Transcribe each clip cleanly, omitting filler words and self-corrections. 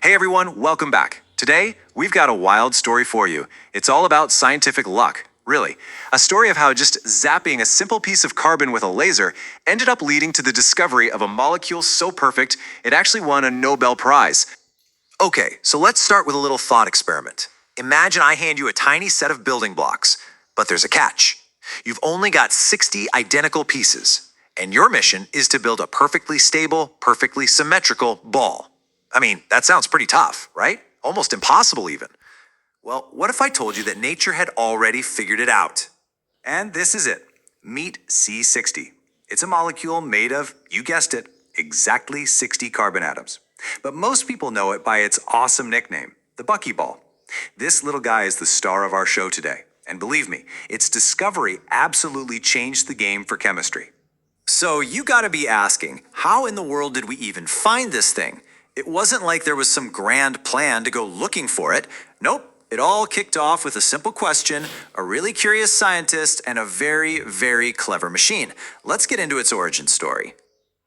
Hey everyone, welcome back. Today, we've got a wild story for you. It's all about scientific luck, really. A story of how just zapping a simple piece of carbon with a laser ended up leading to the discovery of a molecule so perfect it actually won a Nobel Prize. Okay, so let's start with a little thought experiment. Imagine I hand you a tiny set of building blocks, but there's a catch. You've only got 60 identical pieces, and your mission is to build a perfectly stable, perfectly symmetrical ball. I mean, that sounds pretty tough, right? Almost impossible even. Well, what if I told you that nature had already figured it out? And this is it. Meet C⁶. It's a molecule made of, you guessed it, exactly 60 carbon atoms. But most people know it by its awesome nickname, the buckyball. This little guy is the star of our show today. And believe me, its discovery absolutely changed the game for chemistry. So you gotta be asking, how in the world did we even find this thing? It wasn't like there was some grand plan to go looking for it. Nope. It all kicked off with a simple question, a really curious scientist, and a very, very clever machine. Let's get into its origin story.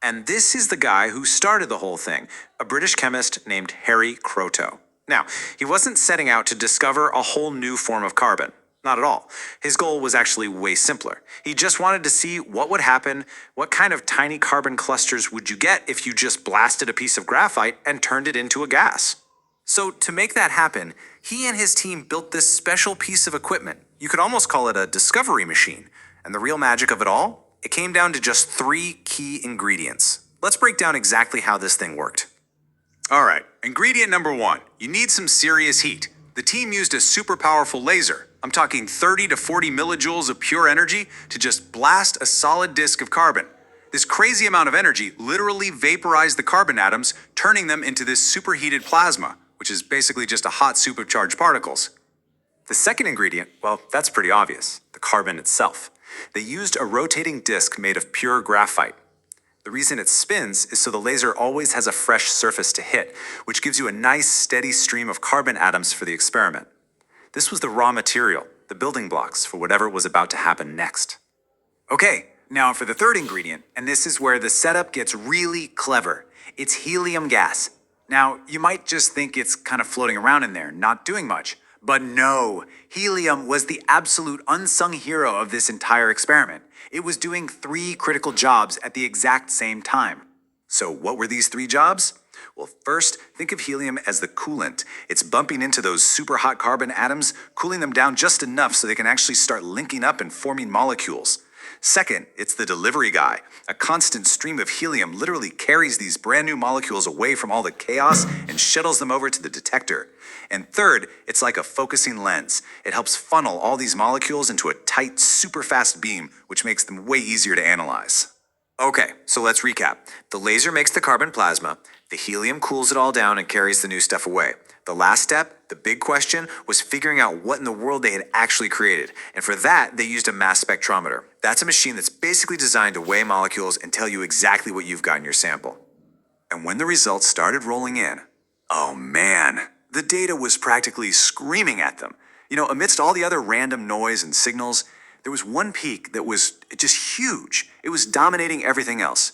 And this is the guy who started the whole thing, a British chemist named Harry Kroto. Now, he wasn't setting out to discover a whole new form of carbon. Not at all. His goal was actually way simpler. He just wanted to see what would happen, what kind of tiny carbon clusters would you get if you just blasted a piece of graphite and turned it into a gas. So to make that happen, he and his team built this special piece of equipment. You could almost call it a discovery machine. And the real magic of it all? It came down to just 3 key ingredients. Let's break down exactly how this thing worked. All right, ingredient number 1. You need some serious heat. The team used a super powerful laser. I'm talking 30 to 40 millijoules of pure energy to just blast a solid disk of carbon. This crazy amount of energy literally vaporized the carbon atoms, turning them into this superheated plasma, which is basically just a hot soup of charged particles. The second ingredient, well, that's pretty obvious, the carbon itself. They used a rotating disc made of pure graphite. The reason it spins is so the laser always has a fresh surface to hit, which gives you a nice steady stream of carbon atoms for the experiment. This was the raw material, the building blocks for whatever was about to happen next. Okay, now for the third ingredient, and this is where the setup gets really clever. It's helium gas. Now, you might just think it's kind of floating around in there, not doing much. But no, helium was the absolute unsung hero of this entire experiment. It was doing 3 critical jobs at the exact same time. So what were these 3 jobs? Well, first, think of helium as the coolant. It's bumping into those super hot carbon atoms, cooling them down just enough so they can actually start linking up and forming molecules. Second, it's the delivery guy. A constant stream of helium literally carries these brand new molecules away from all the chaos and shuttles them over to the detector. And third, it's like a focusing lens. It helps funnel all these molecules into a tight, super fast beam, which makes them way easier to analyze. Okay, so let's recap. The laser makes the carbon plasma, the helium cools it all down and carries the new stuff away. The last step, the big question, was figuring out what in the world they had actually created. And for that, they used a mass spectrometer. That's a machine that's basically designed to weigh molecules and tell you exactly what you've got in your sample. And when the results started rolling in, oh man, the data was practically screaming at them. Amidst all the other random noise and signals, there was one peak that was just huge. It was dominating everything else.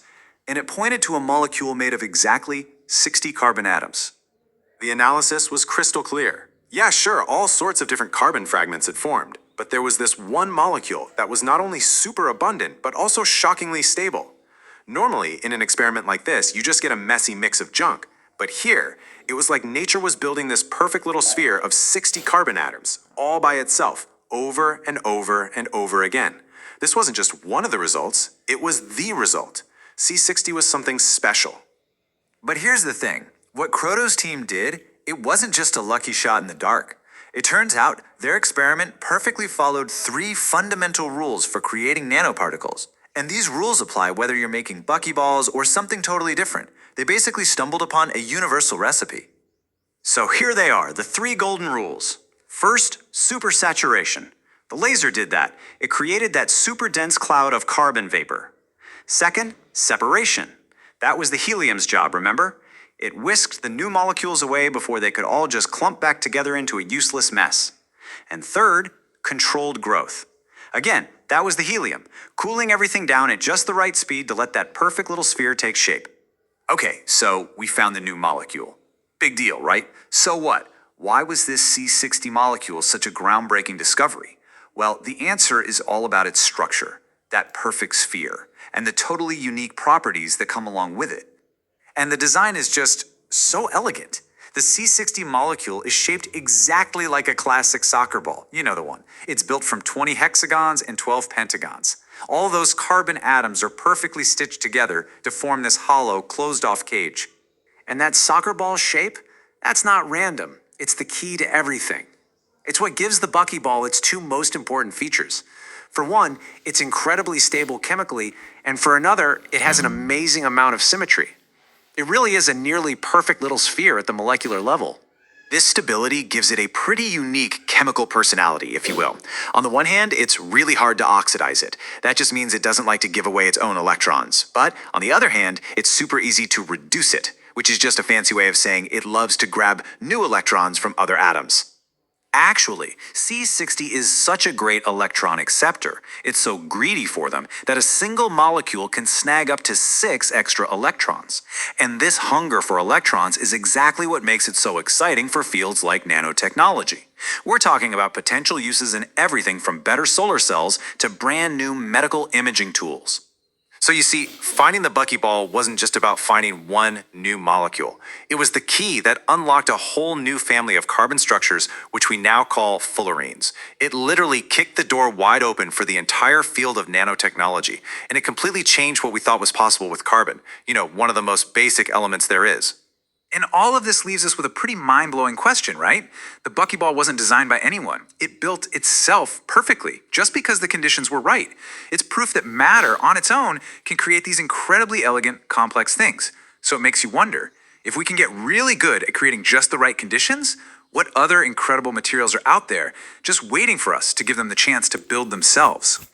And it pointed to a molecule made of exactly 60 carbon atoms. The analysis was crystal clear. Yeah, sure, all sorts of different carbon fragments had formed, but there was this one molecule that was not only super abundant, but also shockingly stable. Normally, in an experiment like this, you just get a messy mix of junk. But here, it was like nature was building this perfect little sphere of 60 carbon atoms, all by itself, over and over and over again. This wasn't just one of the results, it was the result. C⁶ was something special. But here's the thing. What Kroto's team did, it wasn't just a lucky shot in the dark. It turns out their experiment perfectly followed 3 fundamental rules for creating nanoparticles. And these rules apply whether you're making buckyballs or something totally different. They basically stumbled upon a universal recipe. So here they are, the 3 golden rules. First, supersaturation. The laser did that. It created that super dense cloud of carbon vapor. Second, separation. That was the helium's job, remember? It whisked the new molecules away before they could all just clump back together into a useless mess. And third, controlled growth. Again, that was the helium, cooling everything down at just the right speed to let that perfect little sphere take shape. Okay, so we found the new molecule. Big deal, right? So what? Why was this C⁶ molecule such a groundbreaking discovery? Well, the answer is all about its structure, that perfect sphere, and the totally unique properties that come along with it. And the design is just so elegant. The C⁶ molecule is shaped exactly like a classic soccer ball. You know the one. It's built from 20 hexagons and 12 pentagons. All those carbon atoms are perfectly stitched together to form this hollow, closed-off cage. And that soccer ball shape? That's not random. It's the key to everything. It's what gives the buckyball its two most important features. For one, it's incredibly stable chemically, and for another, it has an amazing amount of symmetry. It really is a nearly perfect little sphere at the molecular level. This stability gives it a pretty unique chemical personality, if you will. On the one hand, it's really hard to oxidize it. That just means it doesn't like to give away its own electrons. But on the other hand, it's super easy to reduce it, which is just a fancy way of saying it loves to grab new electrons from other atoms. Actually, C⁶ is such a great electron acceptor. It's so greedy for them that a single molecule can snag up to 6 extra electrons. And this hunger for electrons is exactly what makes it so exciting for fields like nanotechnology. We're talking about potential uses in everything from better solar cells to brand new medical imaging tools. So you see, finding the buckyball wasn't just about finding one new molecule. It was the key that unlocked a whole new family of carbon structures, which we now call fullerenes. It literally kicked the door wide open for the entire field of nanotechnology, and it completely changed what we thought was possible with carbon. You know, one of the most basic elements there is. And all of this leaves us with a pretty mind-blowing question, right? The buckyball wasn't designed by anyone. It built itself perfectly, just because the conditions were right. It's proof that matter on its own can create these incredibly elegant, complex things. So it makes you wonder, if we can get really good at creating just the right conditions, what other incredible materials are out there just waiting for us to give them the chance to build themselves?